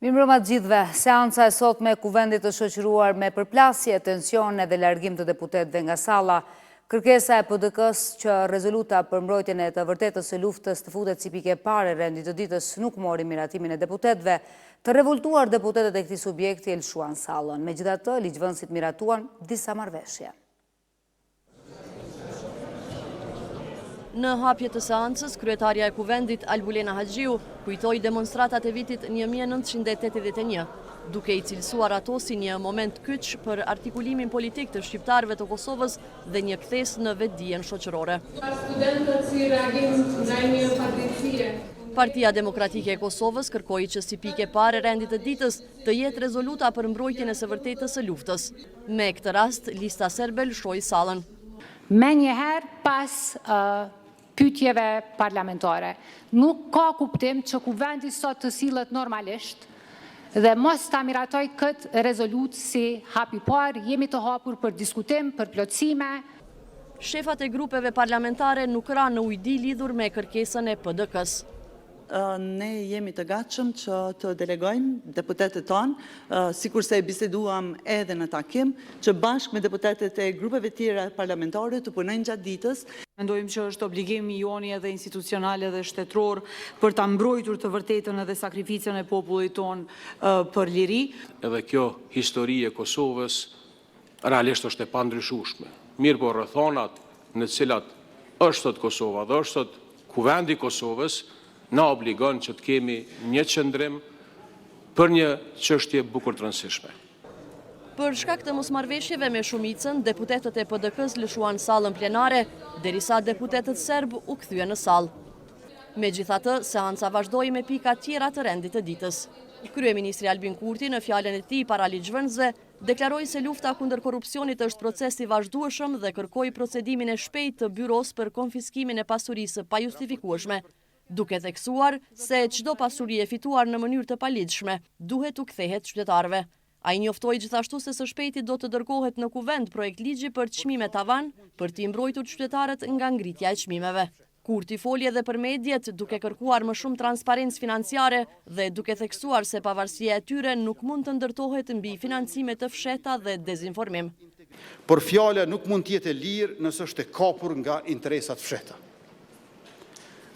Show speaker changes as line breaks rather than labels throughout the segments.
Mirëmbrëma të gjithëve, seanca e sotme e kuvendit të shoqëruar me përplasje, tensione dhe largim të deputetëve nga salla, kërkesa e PDK-s që rezoluta për mbrojtjen e të vërtetës së luftës të futet si pike pare rendit të ditës nuk mori miratimin e deputetëve, të revoltuar deputetët e këtij subjekti e lëshuan sallën. Megjithatë, ligjvënësit miratuan disa marrëveshje.
Në hapje të seancës, kryetarja e kuvendit Albulena Haxhiu kujtoi demonstratat e vitit 1981, duke i cilësuar ato si një moment kyç për artikulimin politik të shqiptarëve të Kosovës dhe një kthes në vetdijen shoqërore. Partia Demokratike e Kosovës kërkoi që si pike pare rendit të ditës të jetë rezoluta për mbrojtjen e së vërtetës së luftës. Me këtë rast, lista serbe lëshoi sallën.
Me njëherë pas pyetjeve parlamentare. Nuk ka kuptim që kuvendi sot të sillet normalisht dhe mos ta miratoj këtë rezolutë si hapi parë, jemi të hapur për diskutim, për plotësime.
Shefat e grupeve parlamentare nuk ranë në ujdi lidhur me kërkesën e PDK-s.
Ne jemi të gatshëm që të delegojmë deputetët tonë, sikurse e biseduam edhe në takim, që bashkë me deputetët e grupeve tjera parlamentare të punojnë gjatë ditës.
Mendojmë që është obligimi joni edhe institucional edhe shtetëror për ta mbrojtur të vërtetën edhe sakrificën e popullit tonë për liri.
Edhe kjo histori e Kosovës realisht është e pandryshueshme. Mirë po rrethonat në të cilat është sot Kosova dhe është sot kuvendi i Kosovës na obligon që të kemi një qëndrim për një çështje bukur të rëndësishme.
Për shkak të mosmarrëveshjeve me shumicën, deputetët e PDK-s lëshuan sallën plenare, derisa deputetët serb u kthyen në sallë. Megjithatë, seanca vazhdoi me pika tjera të rendit të ditës. Kryeministri Albin Kurti në fjalën e tij para ligjvënësve deklaroi se lufta kundër korrupsionit është proces i vazhdueshëm dhe kërkoi procedimin e shpejtë të byros për konfiskimin e pasurisë pa justifikueshme, duke theksuar se çdo pasuri e fituar në mënyrë të paligjshme duhet u kthehet qytetarëve. Ai njoftoi gjithashtu se së shpejti do të dërgohet në kuvend projekt ligji për çmime tavan për t'i mbrojtur qytetarët nga ngritja e çmimeve. Kurti foli edhe për mediat duke kërkuar më shumë transparencë financiare dhe duke theksuar se pavarësia e tyre nuk mund të ndërtohet mbi financime të fshehta dhe dezinformim.
Por fjala nuk mund të jetë e lirë nëse është e kapur nga interesat fshehta.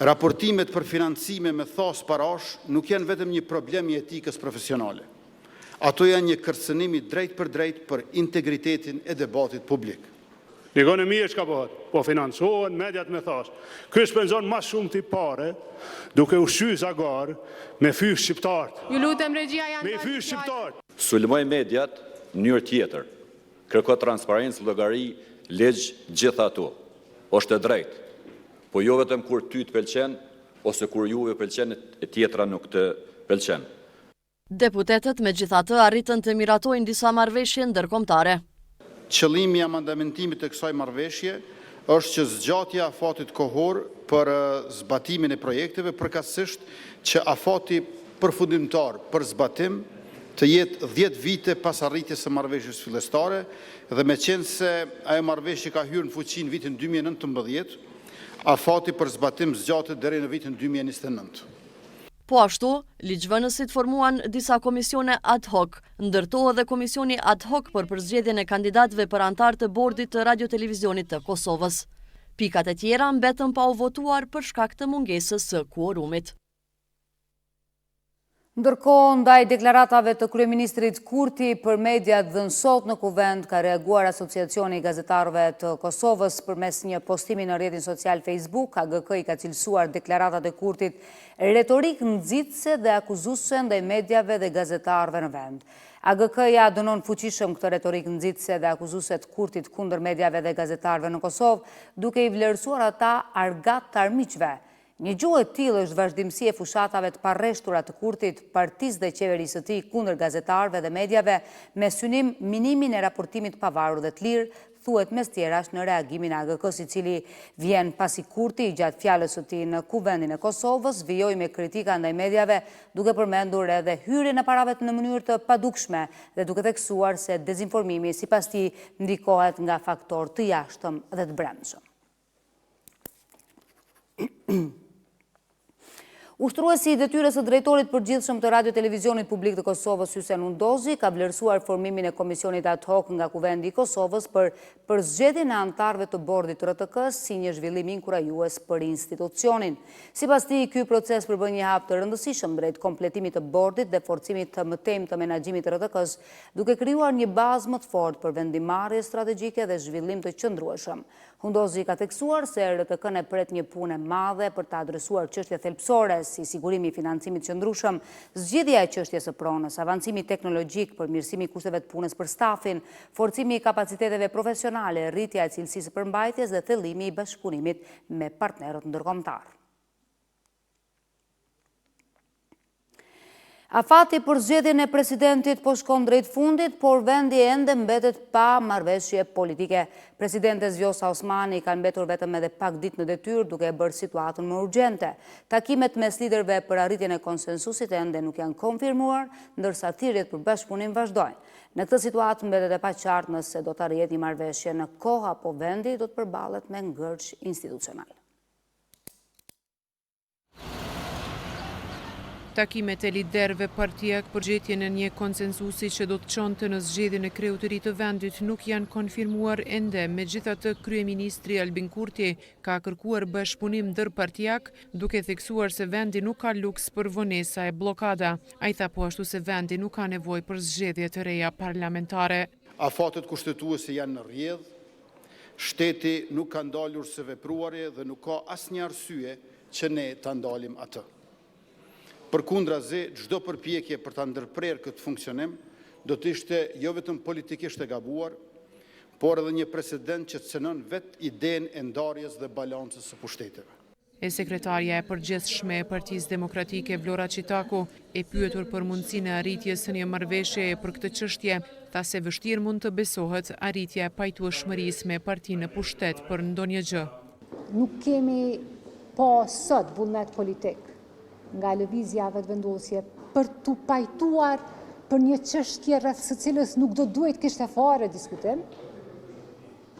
Raportimet për financime me thos parash nuk janë vetëm një problem i etikës profesionale. Ato janë një kërcënim i drejt për integritetin e debatit publik.
Ekonomia çka bëhet? Po financohen mediat me thos. Ky shpenzon më shumë ti pare, duke ushqyer zagar me fysh shqiptar.
Ju lutem regjia janë
me fysh shqiptar.
Sulmoj mediat në mënyrë tjetër. Kërko transparencë, llogari, ligj gjitha ato. Është e drejtë. Po jo vetëm kur ty të pëlqen, ose kur juve pëlqen e tjetra nuk të pëlqen.
Deputetët megjithatë arritën të miratojnë disa marrëveshje ndërkombëtare.
Qëllimi i amendamentimit të kësaj marrëveshje është që zgjatja e afatit kohor për zbatimin e projekteve përkatësisht që afati përfundimtar për zbatim të jetë 10 vite pas arritjes së marrëveshjes fillestare dhe meqense ajo marrëveshje ka hyrë në fuqi në vitin 2019, afati për zbatim zgjatet deri në vitin 2029.
Po ashtu, ligjvënësit formuan disa komisione ad hoc, ndërtohet edhe komisioni ad hoc për përzgjedhjen e kandidatëve për antar të bordit të radio-televizionit të Kosovës. Pikat e tjera mbetën pa u votuar për shkak të mungesës së kuorumit.
Ndërkohë, ndaj deklaratave të kryeministrit Kurti për mediat dhe sot në kuvend ka reaguar Asociacioni i Gazetarëve të Kosovës përmes një postimi në rrjetin social Facebook. AGK i ka cilësuar deklaratat e Kurtit retorik nxitëse dhe akuzuese ndaj mediave dhe gazetarëve në vend. AGK-ja dënon fuqishëm këtë retorik nxitëse dhe akuzuese të Kurtit kundër mediave dhe gazetarëve në Kosovë, duke i vlerësuar ata argat të armiqve. Një gjuhë e tillë është vazhdimësi e fushatave të parreshtura të Kurtit, partisë dhe qeverisë së tij kundër gazetarëve dhe mediave me synim minimin e raportimit pavarur dhe të lirë, thuhet mes tjerash në reagimin e AGK-s, i cili vjen pasi Kurti gjatë fjalës së tij në kuvendin e Kosovës vijoi me kritika ndaj mediave, duke përmendur edhe hyrjen e parave në mënyrë të padukshme dhe duke theksuar se dezinformimi sipas tij ndikohet nga faktor të jashtëm dhe të brendshëm. Ushtruesi i detyrës së drejtorit përgjithshëm të Radio-Televizionit Publik të Kosovës, Hysen Undozi, ka vlerësuar formimin e komisionit ad hoc nga Kuvendi i Kosovës për zgjedhjen e anëtarëve të bordit të RTK-s si një zhvillim inkurajues për institucionin. Sipas tij, ky proces përbën një hap të rëndësishëm drejt kompletimit të bordit dhe forcimit të mëtejmë të menaxhimit të RTK-s, duke krijuar një bazë më të fortë për vendimarrje strategjike dhe zhvillim të qëndrueshëm. Undozi ka theksuar se RTK-n e pret një punë e madhe për të adresuar çështje thelbësore si sigurimi i financimit qëndrueshëm, zgjidhja e çështjes së pronës, avancimi teknologjik, përmirësimi i kushteve të punës për stafin, forcimi i kapaciteteve profesionale, rritja e cilësisë së përmbajtjes dhe thellimi i bashkëpunimit me partnerët ndërkombëtar. Afati për zgjedhjen e presidentit po shkon drejt fundit, por vendi ende mbetet pa marrëveshje politike. Presidentes Vjosa Osmani ka mbetur vetëm edhe pak ditë në detyrë, duke e bërë situatën më urgjente. Takimet mes liderëve për arritjen e konsensusit ende nuk janë konfirmuar, ndërsa thirrjet për bashkëpunim vazhdojnë. Në këtë situatë mbetet e paqartë nëse do të arrihet një marrëveshje në kohë apo vendi do të përballet me ngërç institucional.
Takimet e liderëve partijak për gjetjen e një konsensusi që do të çonte në zgjedhjen e kreut të ri të vendit nuk janë konfirmuar ende. Megjithatë, kryeministri Albin Kurti ka kërkuar bashkëpunim ndërpartijak, duke theksuar se vendi nuk ka luks për vonesa e bllokada. Ai tha po ashtu se vendi nuk ka nevojë për zgjedhje të reja parlamentare.
Afatet kushtetuese janë në rrjedh, shteti nuk ka ndalur së vepruari dhe nuk ka asnjë arsye që ne ta ndalim atë. Përkundrazi, çdo përpjekje për ta ndërprerë këtë funksionim do të ishte jo vetëm politikisht e gabuar, por edhe një precedent që cënon vetë idenë e ndarjes dhe balancës së pushteteve.
E sekretarja e përgjithshme e Partisë Demokratike Vlora Çitaku, e pyetur për mundësinë e arritjes së një marrëveshjeje për këtë çështje, tha se vështirë mund të besohet arritja e pajtueshmërisë me partinë në pushtet për ndonjë gjë.
Nuk kemi po sot vullnet politik nga lëvizja vetëvendosje për të pajtuar për një çështje rreth së cilës nuk do duhet kishte fare diskutim.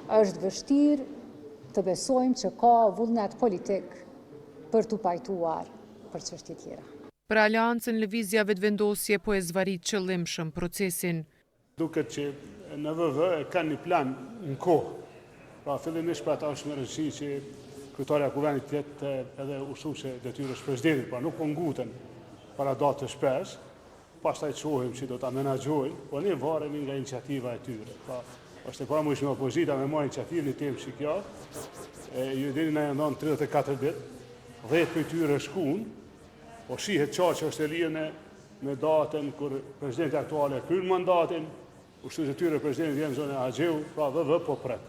Është vështirë të besojmë që ka vullnet politik për të pajtuar për çështje tjera.
Për Aleancën lëvizja vetëvendosje po e zvarit qëllimshëm procesin.
Duket që në VV e kanë një plan në kohë. Pra fillimisht për ata është më rëndësi që kryetaria e Kuvendit të jetë edhe ushtruese detyrës presidentit, pra nuk po nguten para datës shpesh, pastaj çohim që do ta menaxhojnë, po ne varemi nga iniciativa e tyre. Pra është e paramueshme opozita me marrë iniciativën në temë si kjo. Ju dini na janë 34 ditë, 10 për tyre shkuan, po shihet qartë që është e lirë me datën kur presidenti aktuale kryen mandatin, ushtruesi i tyre presidenti vjen në zonën e Axheu, pra VV po pret.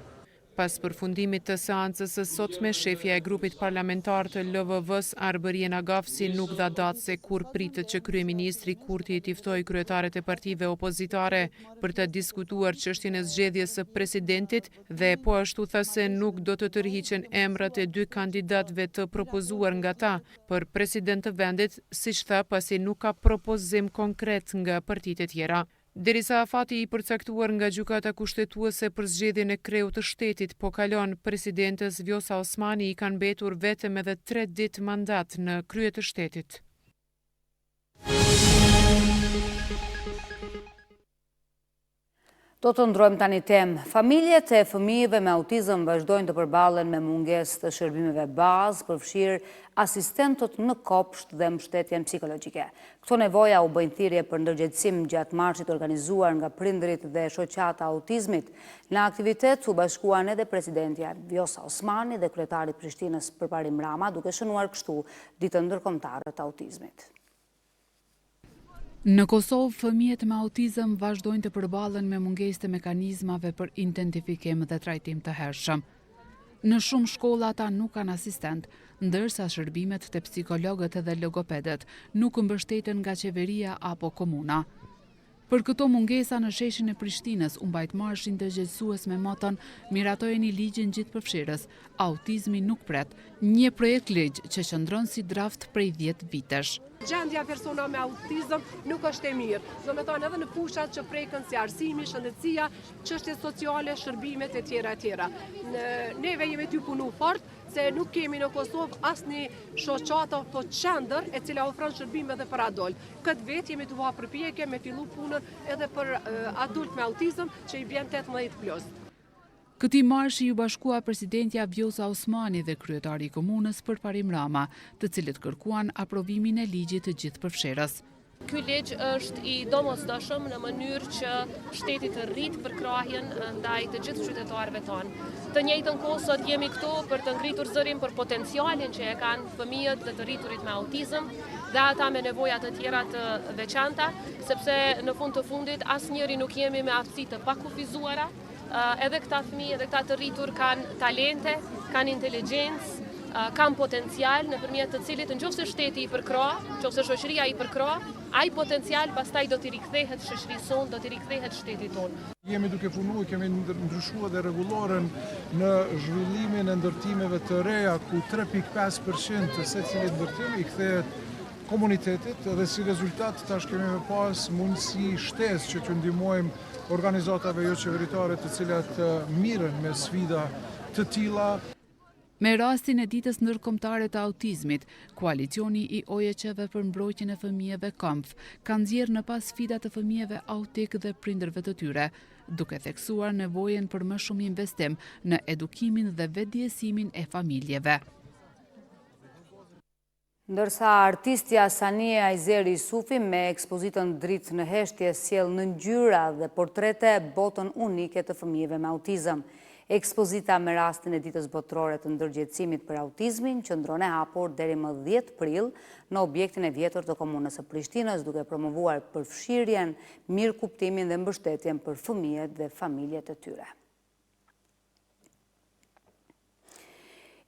Pas përfundimit të seancës së sotme, shefja e grupit parlamentar të LVV-s Arbërien Agafsi nuk dha datë se kur pritet që kryeministri Kurti t'i ftojë kryetaret e partive opozitare për të diskutuar çështjen e zgjedhjes së presidentit dhe po ashtu tha se nuk do të tërhiqen emrat e 2 kandidatëve të propozuar nga ta për president të vendit, siç tha pasi nuk ka propozim konkret nga partitë e tjera. Derisa afati i përcaktuar nga gjykata kushtetuese për zgjedhjen e kreut të shtetit po kalon, presidentes Vjosa Osmani i kanë mbetur vetëm edhe 3 ditë mandat në krye të shtetit.
Do të ndrojmë tani temë. Familjet e fëmijëve me autizëm vazhdojnë të përballen me mungesë të shërbimeve bazë, përfshirë asistentët në kopsht dhe mbështetjen psikologjike. Këto nevoja u bëjnë thirrje për ndërgjegjësim gjatë marshit organizuar nga prindërit dhe shoqata autizmit. Në aktivitet u bashkuan edhe presidentja Vjosa Osmani dhe kryetari i Prishtinës Përparim Rama, duke shënuar kështu ditën ndërkombëtare të autizmit.
Në Kosovë, fëmijët me autizëm vazhdojnë të përballen me mungesë të mekanizmave për identifikim dhe trajtim të hershëm. Në shumë shkolla ata nuk kanë asistent, ndërsa shërbimet të psikologët dhe logopedet nuk mbështeten nga qeveria apo komuna. Për këto mungesa në sheshin e Prishtinës u mbajt marshin ndërgjegjësues me moton "Miratojeni ligjin gjithëpërfshirës, autizmi nuk pret", një projekt ligj që qëndron si draft prej 10 vitesh.
Gjendja persona me autizëm nuk është e mirë. Do me thonë edhe në fushat që prekën si arsimi, shëndetësia, çështje sociale, shërbimet e tjera. Neve jemi ty punu fort, se nuk kemi në Kosovë asnjë shoqatë apo qendër e cila ofron shërbime edhe për adult. Këtë vetë jemi të vëha përpjekje me fillu punën edhe për adult me autizëm që i bjen 18+.
Këtij marshi ju bashkua presidentja Vjosa Osmani dhe kryetari i komunës Përparim Rama, të cilët kërkuan aprovimin e ligjit të gjithëpërfshirës.
Ky ligj është i domosdoshëm në mënyrë që shteti të rritë përkrahjen ndaj të gjithë qytetarëve tonë. Të njëjtën kohë sot jemi këtu për të ngritur zërin për potencialin që e kanë fëmijët dhe të rriturit me autizëm dhe ata me nevoja të tjera të veçanta, sepse në fund të fundit asnjëri nuk jemi me aftësi të pakufizuara. Edhe këta fëmijë edhe këta të rritur kanë talente, kanë inteligjencë, kanë potencial nëpërmjet të cilit nëse shteti i përkrah, nëse shoqëria i përkrah, ai potencial pastaj do t'i rikthehet shoqërisë sonë, do t'i rikthehet shtetit tonë.
Jemi duke punuar, kemi ndryshuar dhe rregulloren në zhvillimin e ndërtimeve të reja ku 3.5% të secilit ndërtim i kthehet komunitetit dhe si rezultat tash kemi më pas mundësi shtesë që t'ju ndihmojmë organizatave jo qeveritare të cilat mirën me sfida të tilla.
Me rastin e ditës ndërkombëtare të autizmit, koalicioni i OJQ-ve për mbrojtjen e fëmijëve KAMF ka nxjerrë në pas sfidat të fëmijëve autik dhe prindërve të tyre, duke theksuar nevojën për më shumë investim në edukimin dhe vetëdijesimin e familjeve.
Ndërsa artistja Sania Ajzeri Sufi me ekspozitën Dritë në heshtje sjell në ngjyra dhe portrete botën unike të fëmijëve me autizëm. Ekspozita me rastin e ditës botërore të ndërgjegjësimit për autizmin qëndron e hapur deri më 10 prill në objektin e vjetër të komunës së Prishtinës, duke promovuar përfshirjen, mirëkuptimin dhe mbështetjen për fëmijët dhe familjet e tyre.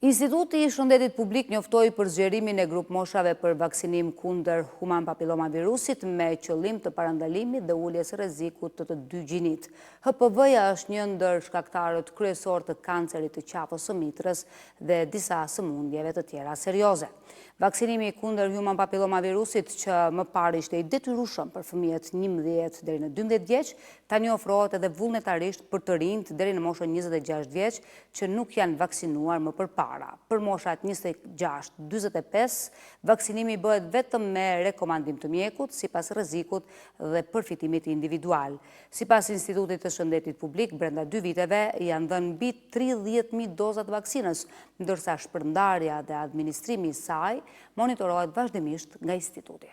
Instituti i Shëndetit Publik njoftoi për zgjerimin e grup moshave për vaksinim kundër human papilomavirusit me qëllim të parandalimit dhe uljes së rrezikut të dy gjinit. HPV-ja është një ndër shkaktarët kryesor të kancerit të qafës së mitrës dhe disa sëmundjeve të tjera serioze. Vaksinimi kundër human papilomavirusit që më parë ishte i detyrueshëm për fëmijët 11 deri në 12 vjeç, tani ofrohet edhe vullnetarisht për të rinjt deri në moshën 26 vjeç që nuk janë vaksinuar më përpara. Për moshat 26-45, vaksinimi bëhet vetëm me rekomandim të mjekut, sipas rrezikut dhe përfitimit individual. Sipas Institutit të Shëndetit Publik, brenda 2 viteve janë dhënë mbi 30.000 doza të vaksinës, ndërsa shpërndarja dhe administrimi i saj monitorohet vazhdimisht nga instituti.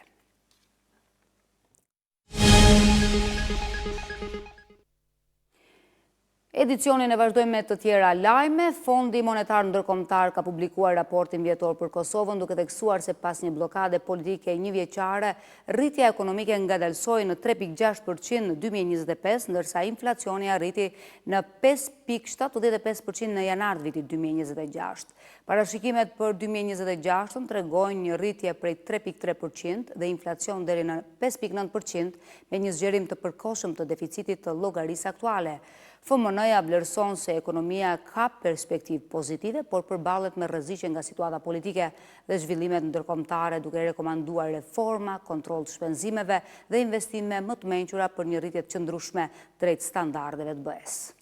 Edicionin e vazhdojmë me të tjera lajme. Fondi Monetar Ndërkombëtar ka publikuar raportin vjetor për Kosovën, duke theksuar se pas një blokade politike një vjeçare, rritja ekonomike ngadalsoi në 3.6% në 2025, ndërsa inflacioni arriti në 5.75% në janar të vitit 2026. Parashikimet për 2026 tregojnë një rritje prej 3.3% dhe inflacion deri në 5.9% me një zgjerim të përkohshëm të deficitit të llogarisë aktuale. FMN-ja vlerëson se ekonomia ka perspektivë pozitive, por përballet me rreziqe nga situata politike dhe zhvillimet ndërkombëtare, duke rekomanduar reforma, kontroll të shpenzimeve dhe investime më të mençura për një rritje të qëndrueshme drejt standardeve të BE-s.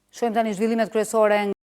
Shohim tani zhvillimet kryesore